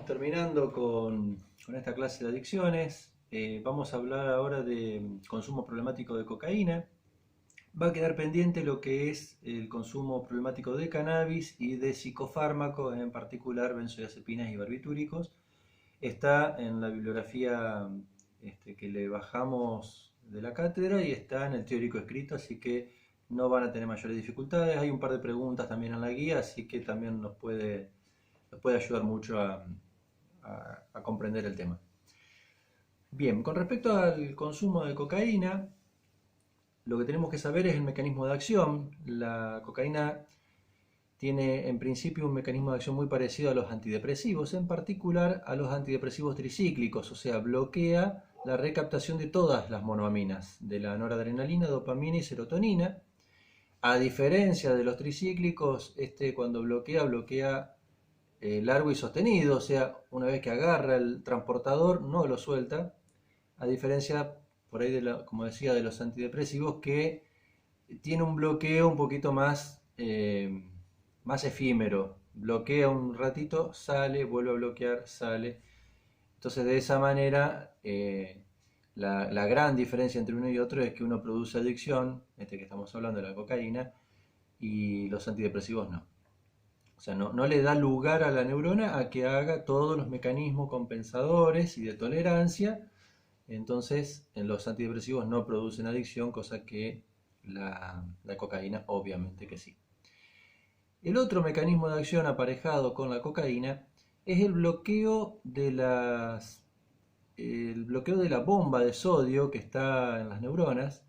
terminando con esta clase de adicciones. Vamos a hablar ahora de consumo problemático de cocaína. Va a quedar pendiente lo que es el consumo problemático de cannabis y de psicofármacos, en particular benzodiazepinas y barbitúricos. Está en la bibliografía que le bajamos de la cátedra y está en el teórico escrito, así que no van a tener mayores dificultades. Hay un par de preguntas también en la guía, así que también nos puede ayudar mucho a comprender el tema. Bien, con respecto al consumo de cocaína, lo que tenemos que saber es el mecanismo de acción. La cocaína tiene en principio un mecanismo de acción muy parecido a los antidepresivos, en particular a los antidepresivos tricíclicos, o sea, bloquea la recaptación de todas las monoaminas, de la noradrenalina, dopamina y serotonina. A diferencia de los tricíclicos, cuando bloquea largo y sostenido, o sea, una vez que agarra el transportador no lo suelta, a diferencia por ahí como decía, de los antidepresivos que tiene un bloqueo un poquito más efímero, bloquea un ratito, sale, vuelve a bloquear, sale. Entonces de esa manera la gran diferencia entre uno y otro es que uno produce adicción, que estamos hablando de la cocaína, y los antidepresivos no. O sea, no le da lugar a la neurona a que haga todos los mecanismos compensadores y de tolerancia. Entonces, en los antidepresivos no producen adicción, cosa que la cocaína obviamente que sí. El otro mecanismo de acción aparejado con la cocaína es el bloqueo de la bomba de sodio que está en las neuronas.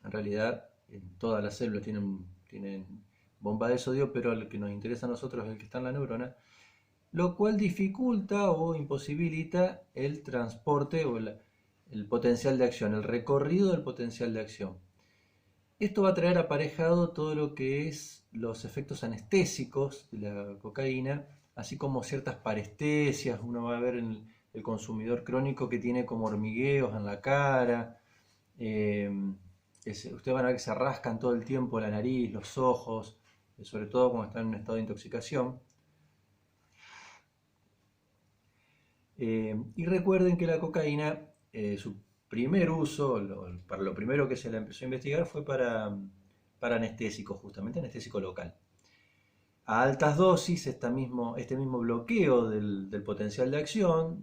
En realidad, en todas las células tienen bomba de sodio, pero el que nos interesa a nosotros es el que está en la neurona, lo cual dificulta o imposibilita el transporte o el potencial de acción, el recorrido del potencial de acción. Esto va a traer aparejado todo lo que es los efectos anestésicos de la cocaína, así como ciertas parestesias. Uno va a ver en el consumidor crónico que tiene como hormigueos en la cara. Ustedes van a ver que se rascan todo el tiempo la nariz, los ojos, sobre todo cuando están en un estado de intoxicación. Y recuerden que la cocaína, su primer uso, para lo primero que se la empezó a investigar fue para anestésico, justamente anestésico local. A altas dosis, este mismo bloqueo del potencial de acción,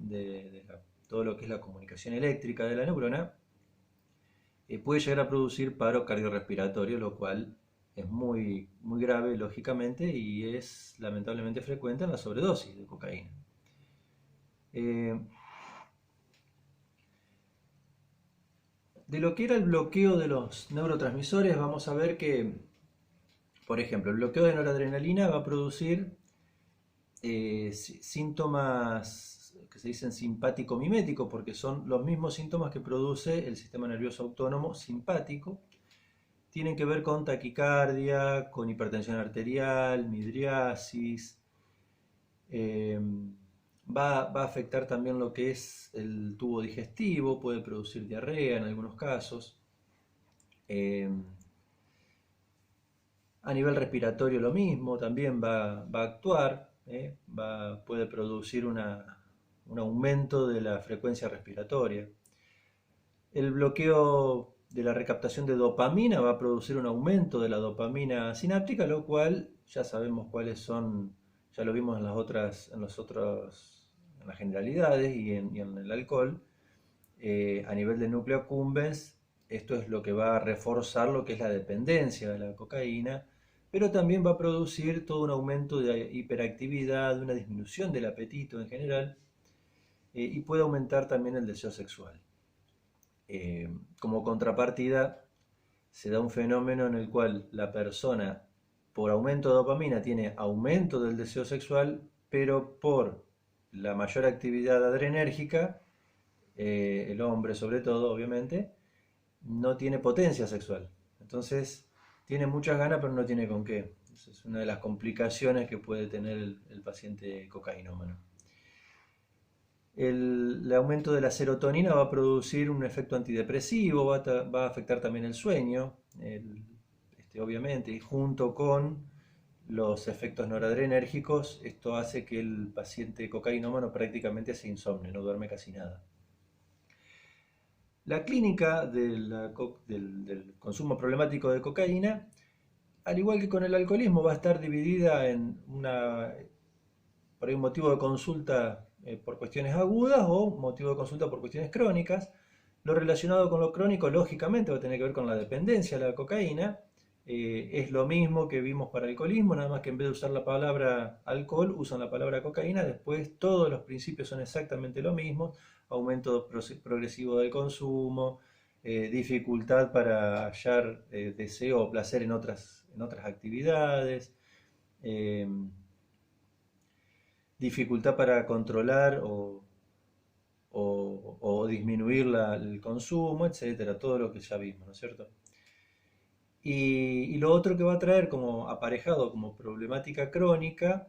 todo lo que es la comunicación eléctrica de la neurona, puede llegar a producir paro cardiorrespiratorio, lo cual es muy, muy grave, lógicamente, y es lamentablemente frecuente en la sobredosis de cocaína. De lo que era el bloqueo de los neurotransmisores, vamos a ver que, por ejemplo, el bloqueo de noradrenalina va a producir síntomas que se dicen simpático-mimético, porque son los mismos síntomas que produce el sistema nervioso autónomo simpático. Tienen que ver con taquicardia, con hipertensión arterial, midriasis. Va a afectar también lo que es el tubo digestivo, puede producir diarrea en algunos casos. A nivel respiratorio lo mismo, también va a actuar, puede producir un aumento de la frecuencia respiratoria. El bloqueo de la recaptación de dopamina va a producir un aumento de la dopamina sináptica, lo cual ya sabemos cuáles son, ya lo vimos en en las generalidades y en el alcohol. A nivel de núcleo accumbens, esto es lo que va a reforzar lo que es la dependencia de la cocaína, pero también va a producir todo un aumento de hiperactividad, una disminución del apetito en general, y puede aumentar también el deseo sexual. Como contrapartida, se da un fenómeno en el cual la persona, por aumento de dopamina, tiene aumento del deseo sexual, pero por la mayor actividad adrenérgica, el hombre sobre todo, obviamente, no tiene potencia sexual. Entonces, tiene muchas ganas, pero no tiene con qué. Esa es una de las complicaciones que puede tener el paciente cocainómano. El aumento de la serotonina va a producir un efecto antidepresivo, va a afectar también el sueño, obviamente, y junto con los efectos noradrenérgicos. Esto hace que el paciente cocainómano prácticamente se insomne, no duerme casi nada. La clínica del consumo problemático de cocaína, al igual que con el alcoholismo, va a estar dividida en por ahí un motivo de consulta por cuestiones agudas o motivo de consulta por cuestiones crónicas. Lo relacionado con lo crónico, lógicamente, va a tener que ver con la dependencia a la cocaína. Es lo mismo que vimos para el alcoholismo, nada más que en vez de usar la palabra alcohol, usan la palabra cocaína. Después todos los principios son exactamente lo mismo: aumento progresivo del consumo, dificultad para hallar deseo o placer en otras actividades, eh, dificultad para controlar o disminuir el consumo, etcétera, todo lo que ya vimos, ¿no es cierto? Y lo otro que va a traer como aparejado, como problemática crónica,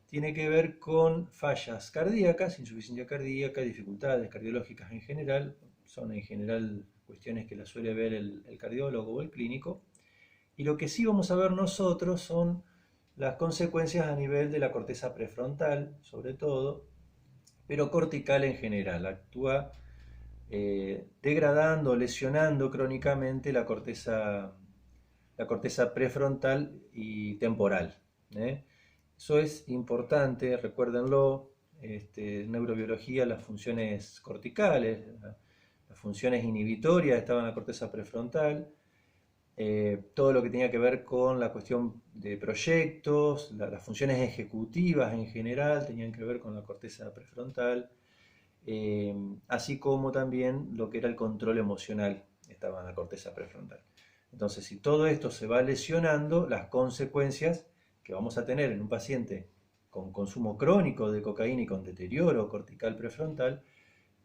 tiene que ver con fallas cardíacas, insuficiencia cardíaca, dificultades cardiológicas en general. Son en general cuestiones que las suele ver el cardiólogo o el clínico. Y lo que sí vamos a ver nosotros son las consecuencias a nivel de la corteza prefrontal, sobre todo, pero cortical en general. Actúa degradando, lesionando crónicamente la corteza prefrontal y temporal. ¿Eh? Eso es importante, recuérdenlo. En neurobiología, las funciones corticales, las funciones inhibitorias estaban en la corteza prefrontal. Todo lo que tenía que ver con la cuestión de proyectos, las funciones ejecutivas en general tenían que ver con la corteza prefrontal, así como también lo que era el control emocional estaba en la corteza prefrontal. Entonces, si todo esto se va lesionando, las consecuencias que vamos a tener en un paciente con consumo crónico de cocaína y con deterioro cortical prefrontal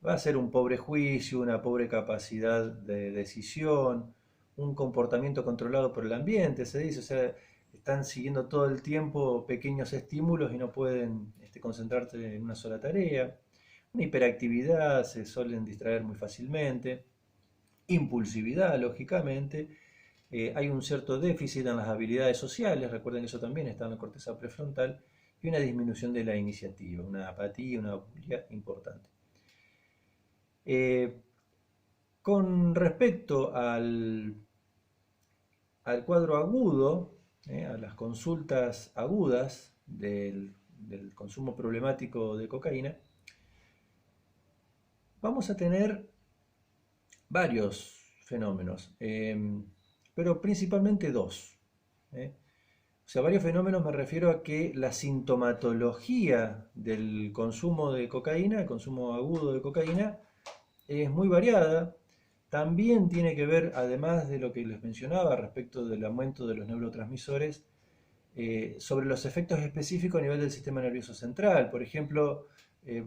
va a ser un pobre juicio, una pobre capacidad de decisión, un comportamiento controlado por el ambiente, se dice. O sea, están siguiendo todo el tiempo pequeños estímulos y no pueden concentrarse en una sola tarea. Una hiperactividad, se suelen distraer muy fácilmente. Impulsividad, lógicamente. Hay un cierto déficit en las habilidades sociales, recuerden que eso también está en la corteza prefrontal, y una disminución de la iniciativa, una apatía, una abulia importante. Eh, con respecto al cuadro agudo, a las consultas agudas del consumo problemático de cocaína, vamos a tener varios fenómenos, pero principalmente dos. O sea, varios fenómenos, me refiero a que la sintomatología del consumo de cocaína, el consumo agudo de cocaína, es muy variada. También tiene que ver, además de lo que les mencionaba respecto del aumento de los neurotransmisores, sobre los efectos específicos a nivel del sistema nervioso central. Por ejemplo,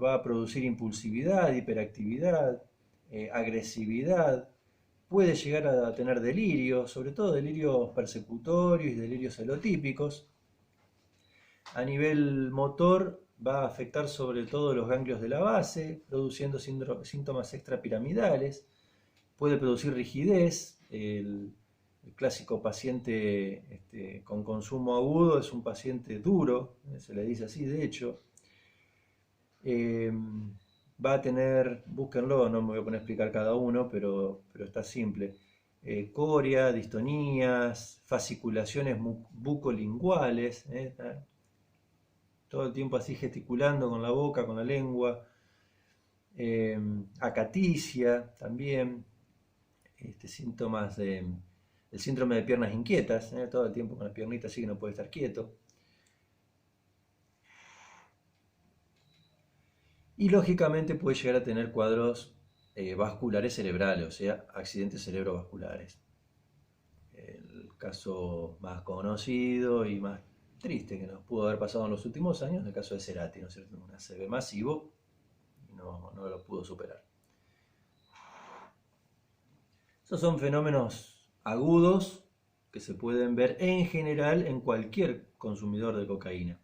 va a producir impulsividad, hiperactividad, agresividad, puede llegar a tener delirios, sobre todo delirios persecutorios y delirios celotípicos. A nivel motor va a afectar sobre todo los ganglios de la base, produciendo síntomas extrapiramidales. Puede producir rigidez. El clásico paciente con consumo agudo es un paciente duro, se le dice así, de hecho. Va a tener, búsquenlo, no me voy a poner a explicar cada uno, pero está simple. Coria, distonías, fasciculaciones bucolinguales, todo el tiempo así gesticulando con la boca, con la lengua. Acaticia también, síntomas del síndrome de piernas inquietas, todo el tiempo con las piernitas así que no puede estar quieto. Y lógicamente puede llegar a tener cuadros vasculares cerebrales, o sea, accidentes cerebrovasculares. El caso más conocido y más triste que nos pudo haber pasado en los últimos años es el caso de Cerati, ¿no es cierto? Un ACV masivo y no lo pudo superar. Esos son fenómenos agudos que se pueden ver en general en cualquier consumidor de cocaína.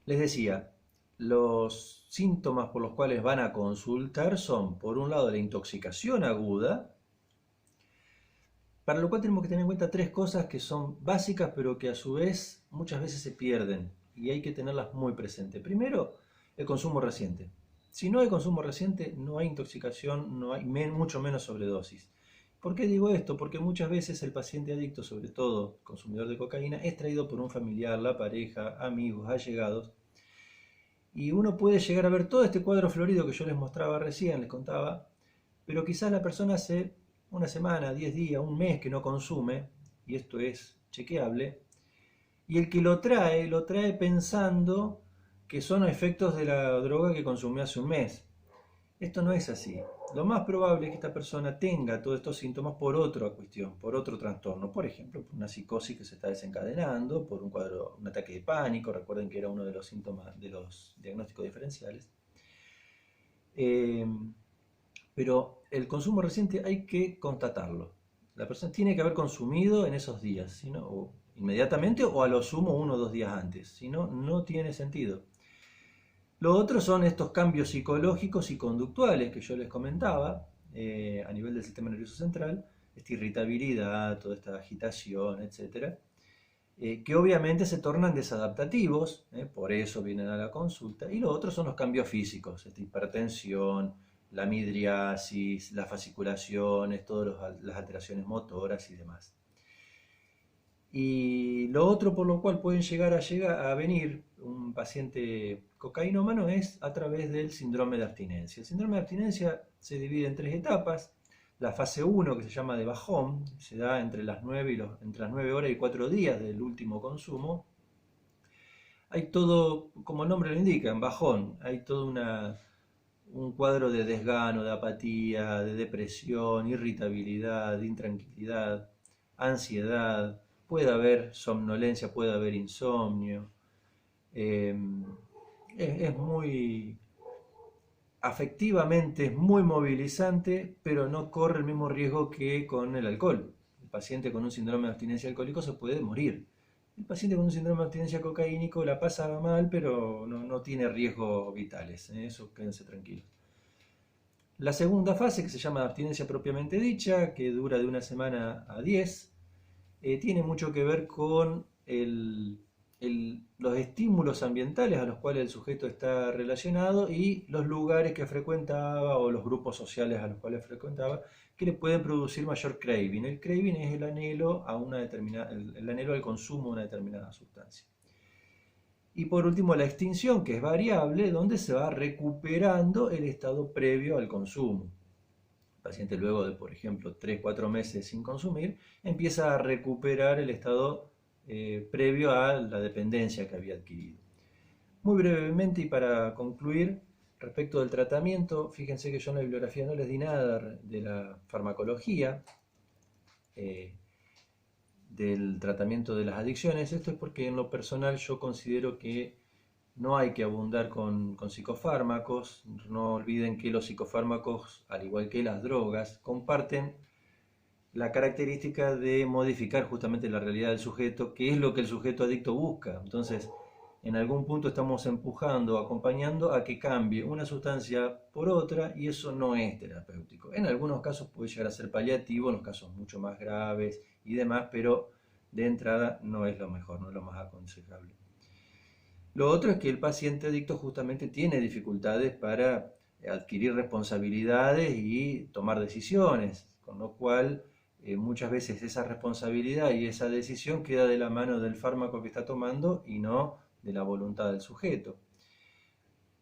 Les decía, los síntomas por los cuales van a consultar son, por un lado, la intoxicación aguda, Para lo cual tenemos que tener en cuenta tres cosas que son básicas, pero que a su vez muchas veces se pierden y hay que tenerlas muy presentes. Primero, el consumo reciente. Si no hay consumo reciente, no hay intoxicación, no hay mucho menos sobredosis. ¿Por qué digo esto? Porque muchas veces el paciente adicto, sobre todo consumidor de cocaína, es traído por un familiar, la pareja, amigos, allegados, y uno puede llegar a ver todo este cuadro florido que yo les mostraba recién, les contaba, pero quizás la persona hace una semana, 10 días, un mes que no consume, y esto es chequeable, y el que lo trae pensando que son efectos de la droga que consumió hace un mes. Esto no es así. Lo más probable es que esta persona tenga todos estos síntomas por otra cuestión, por otro trastorno. Por ejemplo, por una psicosis que se está desencadenando, por un cuadro, un ataque de pánico. Recuerden que era uno de los síntomas de los diagnósticos diferenciales. Eh, pero el consumo reciente hay que constatarlo. La persona tiene que haber consumido en esos días, sino, o inmediatamente o a lo sumo 1 o 2 días antes. Si no, no tiene sentido. Lo otro son estos cambios psicológicos y conductuales que yo les comentaba a nivel del sistema nervioso central, esta irritabilidad, toda esta agitación, etcétera, que obviamente se tornan desadaptativos, por eso vienen a la consulta. Y lo otro son los cambios físicos, esta hipertensión, la midriasis, las fasciculaciones, todas las alteraciones motoras y demás. Y lo otro por lo cual pueden llegar a venir un paciente cocainómano es a través del síndrome de abstinencia. El síndrome de abstinencia se divide en tres etapas. La fase 1, que se llama de bajón, se da entre las 9 horas y 4 días del último consumo. Hay todo, como el nombre lo indica, en bajón, hay todo un cuadro de desgano, de apatía, de depresión, irritabilidad, intranquilidad, ansiedad, puede haber somnolencia, puede haber insomnio. Eh, es muy, afectivamente es muy movilizante, pero no corre el mismo riesgo que con el alcohol. El paciente con un síndrome de abstinencia alcohólico se puede morir. El paciente con un síndrome de abstinencia cocaínico la pasa mal, pero no tiene riesgos vitales. Eso quédense tranquilos. La segunda fase, que se llama abstinencia propiamente dicha, que dura de 1 semana a 10, tiene mucho que ver con los estímulos ambientales a los cuales el sujeto está relacionado y los lugares que frecuentaba o los grupos sociales a los cuales frecuentaba que le pueden producir mayor craving. El craving es el anhelo a una determinada, el anhelo al consumo de una determinada sustancia. Y por último, la extinción, que es variable, donde se va recuperando el estado previo al consumo. El paciente luego de, por ejemplo, 3 o 4 meses sin consumir, empieza a recuperar el estado previo a la dependencia que había adquirido. Muy brevemente y para concluir, respecto del tratamiento, fíjense que yo en la bibliografía no les di nada de la farmacología, del tratamiento de las adicciones. Esto es porque en lo personal yo considero que no hay que abundar con psicofármacos. No olviden que los psicofármacos, al igual que las drogas, comparten la característica de modificar justamente la realidad del sujeto, que es lo que el sujeto adicto busca. Entonces, en algún punto estamos empujando, acompañando a que cambie una sustancia por otra y eso no es terapéutico. En algunos casos puede llegar a ser paliativo, en los casos mucho más graves y demás, pero de entrada no es lo mejor, no es lo más aconsejable. Lo otro es que el paciente adicto justamente tiene dificultades para adquirir responsabilidades y tomar decisiones, con lo cual muchas veces esa responsabilidad y esa decisión queda de la mano del fármaco que está tomando y no de la voluntad del sujeto.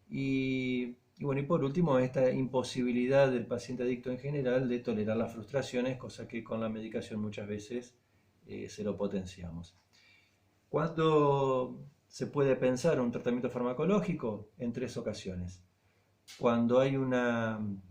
Y bueno, y por último, esta imposibilidad del paciente adicto en general de tolerar las frustraciones, cosa que con la medicación muchas veces se lo potenciamos. ¿Cuándo se puede pensar un tratamiento farmacológico? En 3 ocasiones. Cuando hay un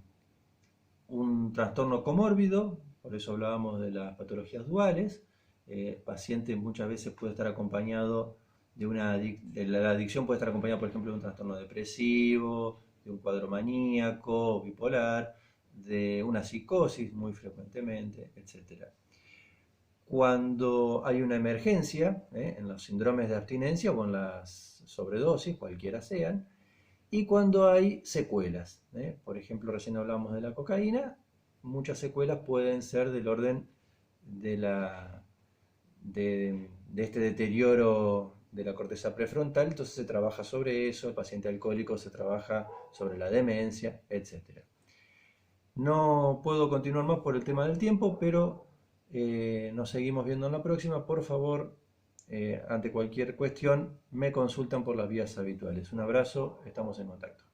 trastorno comórbido, por eso hablábamos de las patologías duales, el paciente muchas veces puede estar acompañado la adicción puede estar acompañada, por ejemplo, de un trastorno depresivo, de un cuadro maníaco, bipolar, de una psicosis muy frecuentemente, etc. Cuando hay una emergencia, en los síndromes de abstinencia o en las sobredosis, cualquiera sean, y cuando hay secuelas. Por ejemplo, recién hablamos de la cocaína, muchas secuelas pueden ser del orden de de este deterioro de la corteza prefrontal, entonces se trabaja sobre eso, el paciente alcohólico se trabaja sobre la demencia, etc. No puedo continuar más por el tema del tiempo, pero nos seguimos viendo en la próxima. Por favor, ante cualquier cuestión, me consultan por las vías habituales. Un abrazo, estamos en contacto.